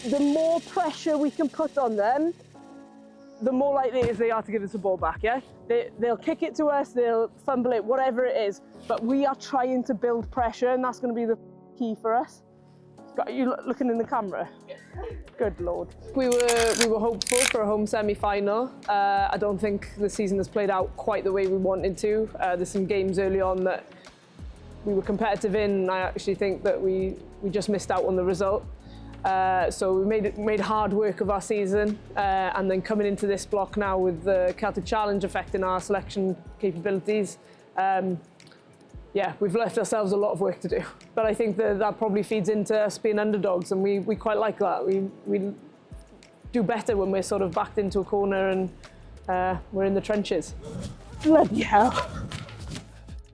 the more pressure we can put on them, the more likely it is they are to give us the ball back, yeah? They'll kick it to us, they'll fumble it, whatever it is, but we are trying to build pressure, and that's going to be the key for us. Got you looking in the camera? Good Lord. We were hopeful for a home semi-final. I don't think the season has played out quite the way we wanted to. There's some games early on that we were competitive in, and I actually think that we just missed out on the result. So we made hard work of our season, and then coming into this block now with the Celtic Challenge affecting our selection capabilities, yeah, we've left ourselves a lot of work to do. But I think that probably feeds into us being underdogs, and we quite like that. We do better when we're sort of backed into a corner and we're in the trenches. Bloody hell.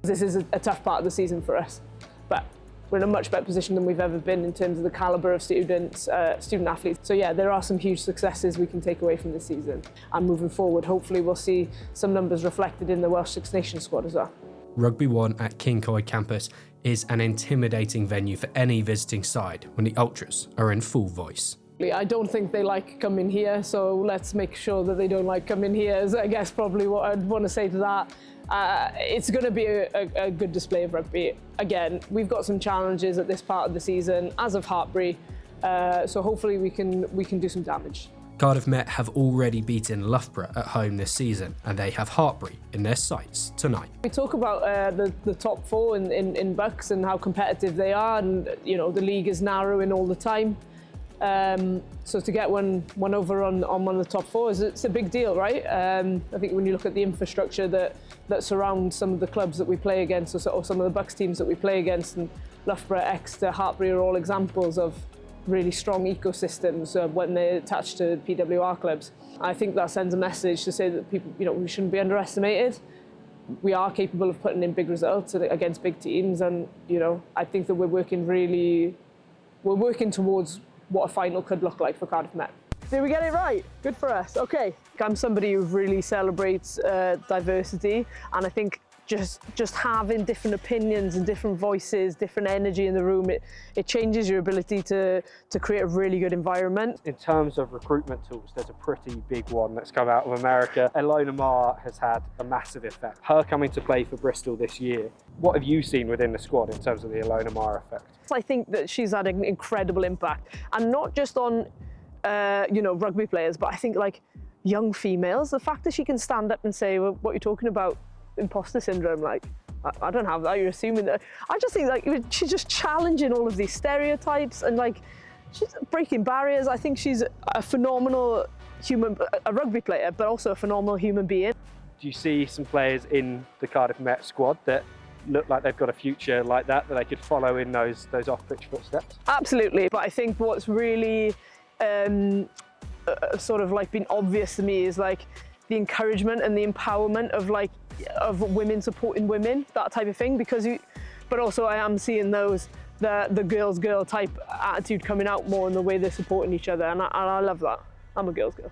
This is a tough part of the season for us, but we're in a much better position than we've ever been in terms of the calibre of students, student athletes. So yeah, there are some huge successes we can take away from this season. And moving forward, hopefully we'll see some numbers reflected in the Welsh Six Nations squad as well. Rugby 1 at King Coed campus is an intimidating venue for any visiting side when the Ultras are in full voice. I don't think they like coming here, so let's make sure that they don't like coming here, is I guess probably what I'd want to say to that. It's going to be a good display of rugby. Again, we've got some challenges at this part of the season, as of Hartpury, so hopefully we can do some damage. Cardiff Met have already beaten Loughborough at home this season, and they have Hartpury in their sights tonight. We talk about the top four in BUCS and how competitive they are, and you know the league is narrowing all the time. So to get one over on one of the top four it's a big deal, right? I think when you look at the infrastructure that surrounds some of the clubs that we play against, or some of the BUCS teams that we play against, and Loughborough, Exeter, Hartpury are all examples of really strong ecosystems when they're attached to PWR clubs. I think that sends a message to say that people, you know, we shouldn't be underestimated. We are capable of putting in big results against big teams, and you know, I think that we're working towards what a final could look like for Cardiff Met. Did we get it right? Good for us. Okay. I'm somebody who really celebrates diversity, and I think just having different opinions and different voices, different energy in the room, it changes your ability to create a really good environment. In terms of recruitment tools, there's a pretty big one that's come out of America. Ilona Maher has had a massive effect. Her coming to play for Bristol this year, what have you seen within the squad in terms of the Ilona Maher effect? I think that she's had an incredible impact, and not just on you know, rugby players, but I think like young females. The fact that she can stand up and say, well, what you're talking about, imposter syndrome, like I don't have that, you're assuming that. I just think like she's just challenging all of these stereotypes, and like she's breaking barriers. I think she's a phenomenal a rugby player, but also a phenomenal human being. Do you see some players in the Cardiff Met squad that look like they've got a future like that they could follow in those off-pitch footsteps? Absolutely, but I think what's really sort of like been obvious to me is like the encouragement and the empowerment of women supporting women, that type of thing, but also I am seeing the girls type attitude coming out more in the way they're supporting each other, and I love that. I'm a girls girl.